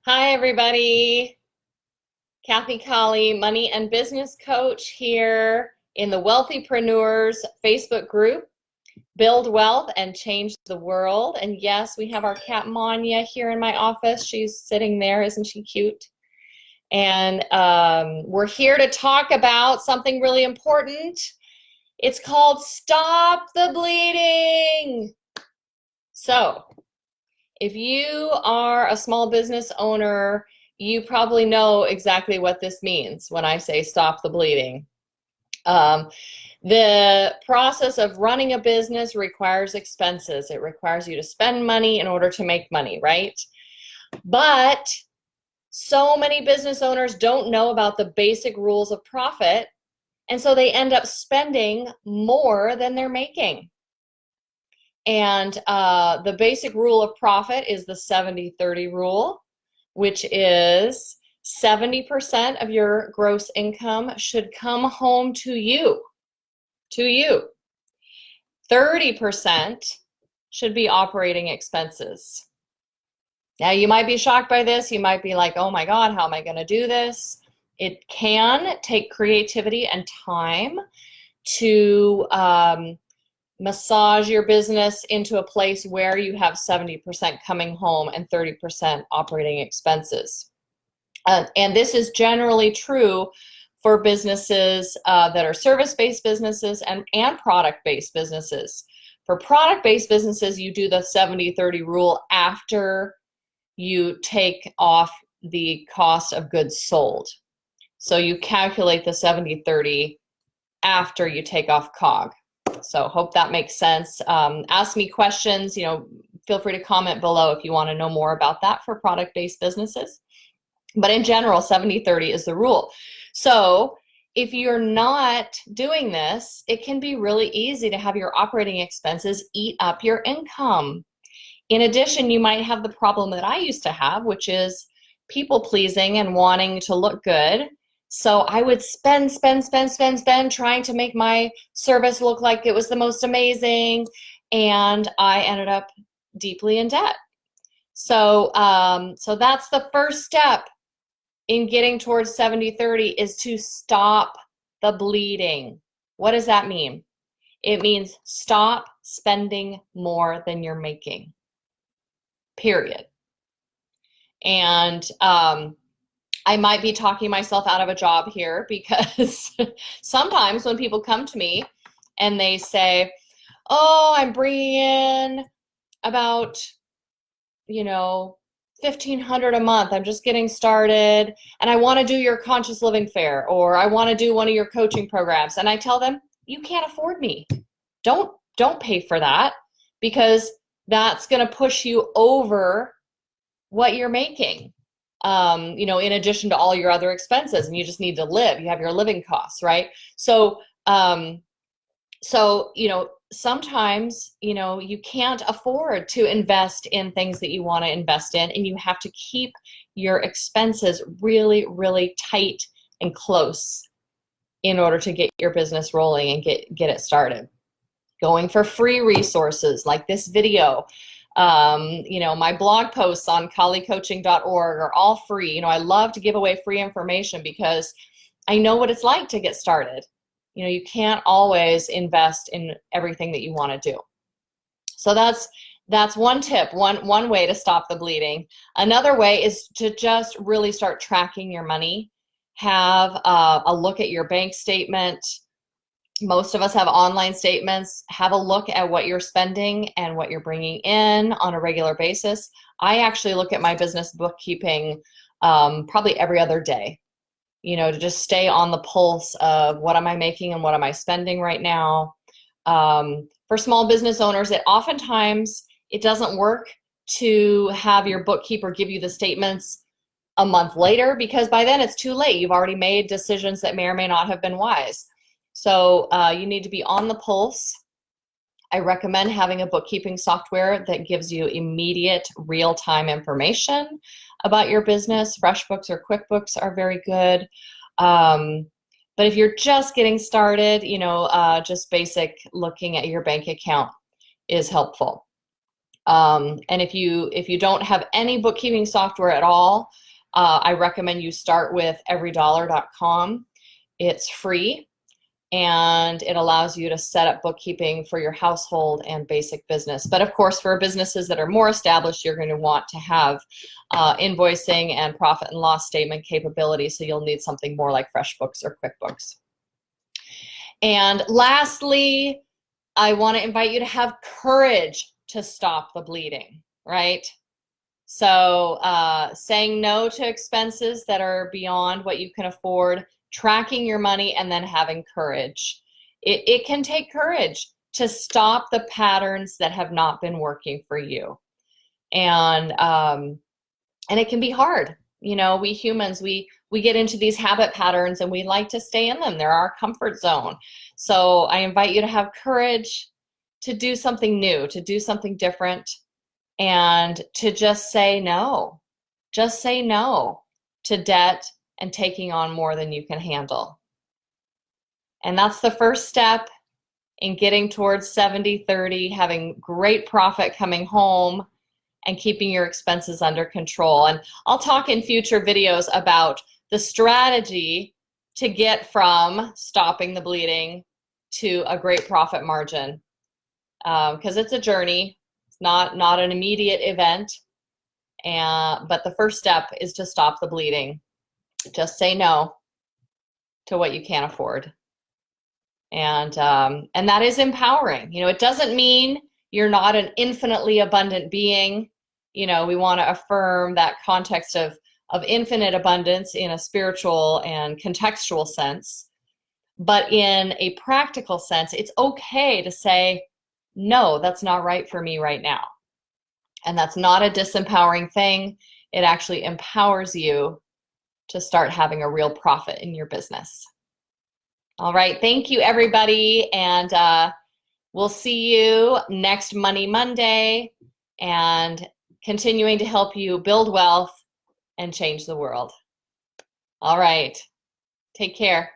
Hi, everybody. Kathy Colley, money and business coach here in the Wealthypreneurs Facebook group. Build wealth and change the world. And yes, we have our cat Manya here in my office. She's sitting there. Isn't she cute? And we're here to talk about something really important. It's called Stop the Bleeding. So, if you are a small business owner, you probably know exactly what this means when I say stop the bleeding. Um, the process of running a business requires expenses. It requires you to spend money in order to make money, right? But so many business owners don't know about the basic rules of profit, and so they end up spending more than they're making. And the basic rule of profit is the 70-30 rule, which is 70% of your gross income should come home to you. 30% should be operating expenses. Now, you might be shocked by this. You might be like, oh my God, how am I going to do this? It can take creativity and time to massage your business into a place where you have 70% coming home and 30% operating expenses. And this is generally true for businesses that are service-based businesses and product-based businesses. For product-based businesses, you do the 70-30 rule after you take off the cost of goods sold. So you calculate the 70-30 after you take off COG. So hope that makes sense. Ask me questions, feel free to comment below if you want to know more about that for product-based businesses. But in general, 70-30 is the rule. So if you're not doing this, it can be really easy to have your operating expenses eat up your income. In addition, you might have the problem that I used to have, which is people pleasing and wanting to look good. So I would spend, trying to make my service look like it was the most amazing, and I ended up deeply in debt. So that's the first step in getting towards 70-30 is to stop the bleeding. What does that mean? It means stop spending more than you're making, period. And I might be talking myself out of a job here because sometimes when people come to me and they say, oh, I'm bringing in about, $1,500 a month. I'm just getting started and I want to do your conscious living fair, or I want to do one of your coaching programs. And I tell them, you can't afford me. Don't pay for that, because that's going to push you over what you're making. In addition to all your other expenses, and you just need to live. You have your living costs, right? So sometimes, you can't afford to invest in things that you want to invest in, and you have to keep your expenses really, really tight and close in order to get your business rolling and get it started. Going for free resources like this video, my blog posts on colleycoaching.org are all free. I love to give away free information because I know what it's like to get started. You can't always invest in everything that you want to do. So that's one tip, one way to stop the bleeding. Another way is to just really start tracking your money. Have a look at your bank statement. Most of us have online statements. Have a look at what you're spending and what you're bringing in on a regular basis. I actually look at my business bookkeeping probably every other day, to just stay on the pulse of what am I making and what am I spending right now. For small business owners, oftentimes it doesn't work to have your bookkeeper give you the statements a month later, because by then it's too late. You've already made decisions that may or may not have been wise. So you need to be on the pulse. I recommend having a bookkeeping software that gives you immediate real-time information about your business. FreshBooks or QuickBooks are very good. But if you're just getting started, just basic looking at your bank account is helpful. And if you don't have any bookkeeping software at all, I recommend you start with everydollar.com. It's free, and it allows you to set up bookkeeping for your household and basic business. But of course, for businesses that are more established, you're going to want to have invoicing and profit and loss statement capability, so you'll need something more like FreshBooks or QuickBooks. And lastly, I want to invite you to have courage to stop the bleeding, right? So saying no to expenses that are beyond what you can afford, tracking your money, and then having courage. It can take courage to stop the patterns that have not been working for you. And it can be hard. You know, we humans, we get into these habit patterns and we like to stay in them. They're our comfort zone. So I invite you to have courage to do something new, to do something different, and to just say no. Just say no to debt and taking on more than you can handle. And that's the first step in getting towards 70-30, having great profit coming home and keeping your expenses under control. And I'll talk in future videos about the strategy to get from stopping the bleeding to a great profit margin, because it's a journey. It's not an immediate event, but the first step is to stop the bleeding. Just say no to what you can't afford. And that is empowering. You know, it doesn't mean you're not an infinitely abundant being. You know, we want to affirm that context of infinite abundance in a spiritual and contextual sense. But in a practical sense, it's okay to say, no, that's not right for me right now. And that's not a disempowering thing. It actually empowers you to start having a real profit in your business. All right, thank you, everybody. And we'll see you next Money Monday, and continuing to help you build wealth and change the world. All right, take care.